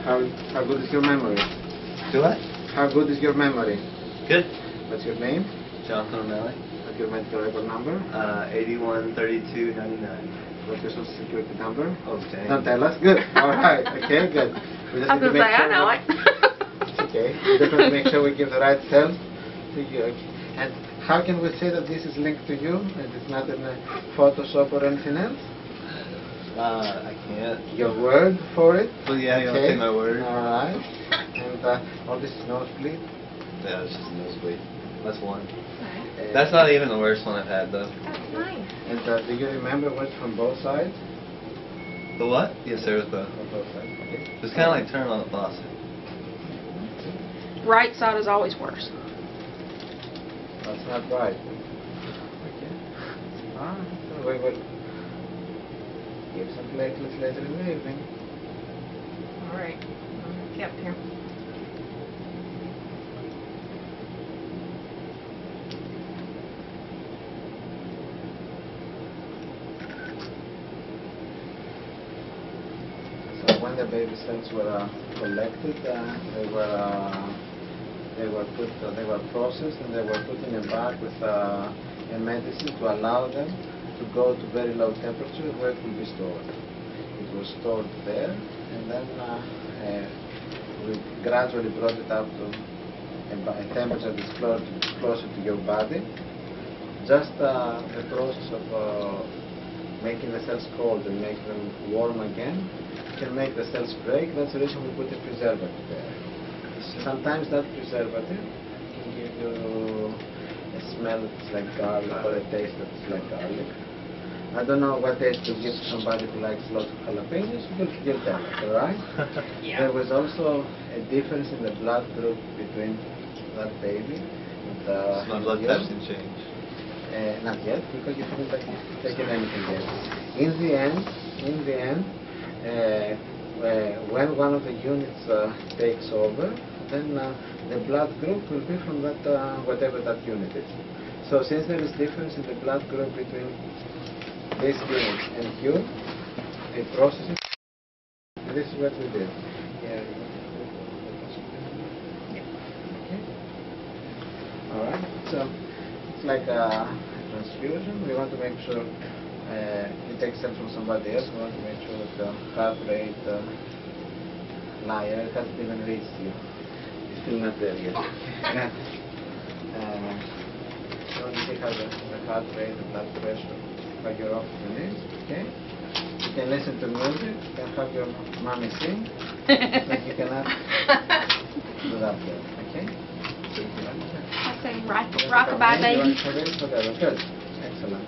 How good is your memory? Do what? How good is your memory? Good. What's your name? Jonathan O'Malley. What's your medical record number? 813299. What's your social security number? Oh, dang. Don't tell us. Good. All right. Okay, good. We just I was need to going to say, make I sure know it. It's okay. We just want to make sure we give the right cells to you. And how can we say that this is linked to you and it's not in a Photoshop or anything else? I can't. Your word for it? Well, yeah, you want to Okay. take my word? All right. And all this nosebleed? Yeah, it's just a nosebleed. That's one. Nice. That's not even the worst one I've had, though. That's nice. And do you remember what's from both sides? The what? Yes, there was both. From both sides, okay. It's kind of like turning on the faucet. Right side is always worse. That's not right. Okay. So we will give some platelets later in the evening. All right. Kept here. So when the baby cells were collected, they were processed and they were put in a bag with a medicine to allow them to go to very low temperature where it will be stored. It was stored there, and then we gradually brought it up to a temperature that's closer to your body. Just the process of making the cells cold and make them warm again can make the cells break. That's the reason we put a preservative there. Sometimes that preservative can give you a smell that's like garlic or a taste that's like garlic. I don't know what taste to give to somebody who likes lots of jalapenos. You'll tell us, alright? Yeah. There was also a difference in the blood group between that baby and My blood you. type didn't change. Not yet, because you haven't taken anything yet. In the end, when one of the units takes over, then the blood group will be from that whatever that unit is. So since there is difference in the blood group between this unit and you, it processes. This is what we did. Yeah. Okay. All right. So it's like a transfusion. We want to make sure you take cells from somebody else. We want to make sure that the heart rate it hasn't even reached you. It's still not there yet. So you see how the heart rate, the blood pressure, how your oxygen is. Okay. You can listen to music. You can have your mommy sing. But you cannot do that yet. Okay. I say rock-a-bye, baby. Whatever. Good. Excellent.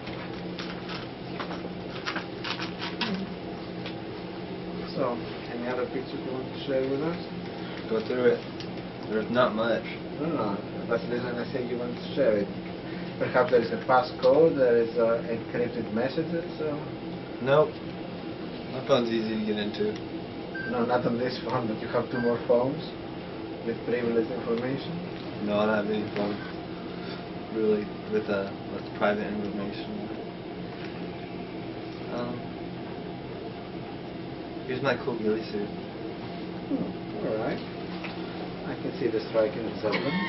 So, any other pictures you want to share with us? Go through it. There's not much. No. That's the reason I say you want to share it. Perhaps there is a passcode, there is encrypted messages. Nope. My phone's easy to get into. No, not on this phone, but you have 2 more phones with privileged information. No, I don't have any phone. Really, with private information. Here's my cool ghillie suit. Alright. I can see the striking resemblance.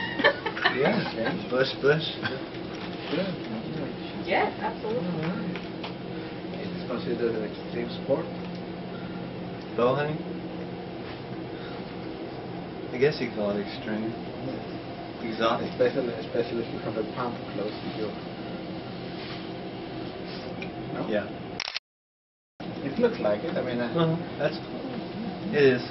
Yeah. Okay. Bush. Good. Yes, absolutely. Alright. It's considered an extreme sport. Bow hunting? I guess you call it extreme. Exotic. Especially if you have a pump close to you. No? Yeah. It looks like it. I mean, That's cool. It is.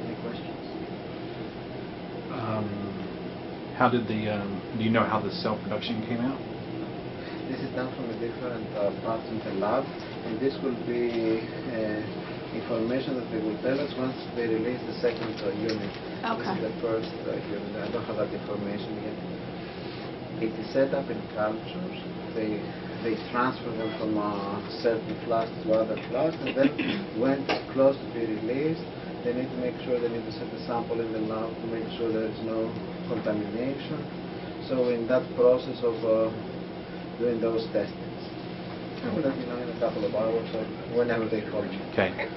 any questions? How did the, do you know how the cell production came out? This is done from a different parts in the lab, and this will be information that they will tell us once they release the second unit. Okay. This is the first unit. I don't have that information yet. It is set up in cultures. They transfer them from certain flasks to other flasks, and then when it's close to be released, they need to make sure they need to set the sample in the lab to make sure there is no contamination. So in that process of doing those testings, I will let you know in a couple of hours or whenever they call me. Okay. Okay?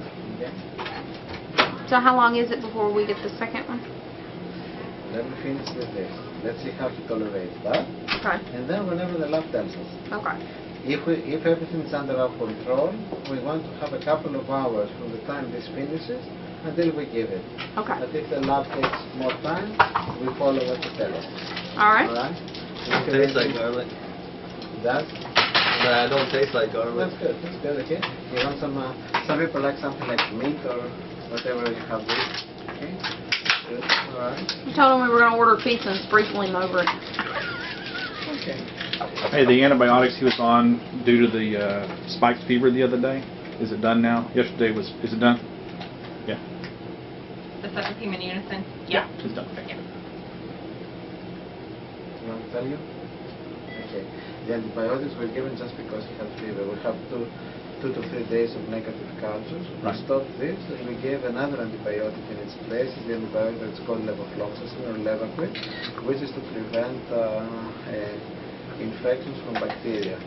So how long is it before we get the second one? Let me finish with this. Let's see how he tolerates that. Okay. And then whenever the lab tells us. Okay. If everything is under our control, we want to have a couple of hours from the time this finishes until we give it. Okay. But if the lab takes more time, we follow what they tell us. All right. Alright? It tastes like garlic. That? Nah, I don't taste like garlic. That's good. That's good, okay? You want some people like something like meat or whatever you have this. Okay? Good. Alright. We told him we were going to order pizza and sprinkle him over it. Okay. Hey, the antibiotics he was on due to the spiked fever the other day, is it done now? Yesterday is it done? Yeah. The 17 in unison? Yeah. It's done. Yeah. You want to tell you? Okay. The antibiotics were given just because he had fever. We have two to 3 days of negative cultures. We Right. stopped this and we gave another antibiotic in its place. It's the antibiotic that's called levofloxacin or Levaquin, which is to prevent infections from bacteria.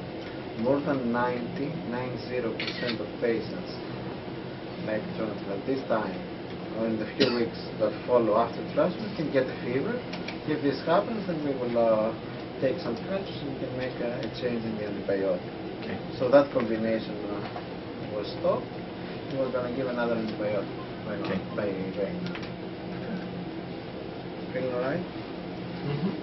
More than 90% of patients, like Jonathan, at this time, or in the few weeks that follow after transplant, can get a fever. If this happens, then we will take some cultures and we can make a change in the antibiotic. Okay. So that combination was stopped. We were going to give another antibiotic Okay. by vein. Feeling all right? Mm-hmm.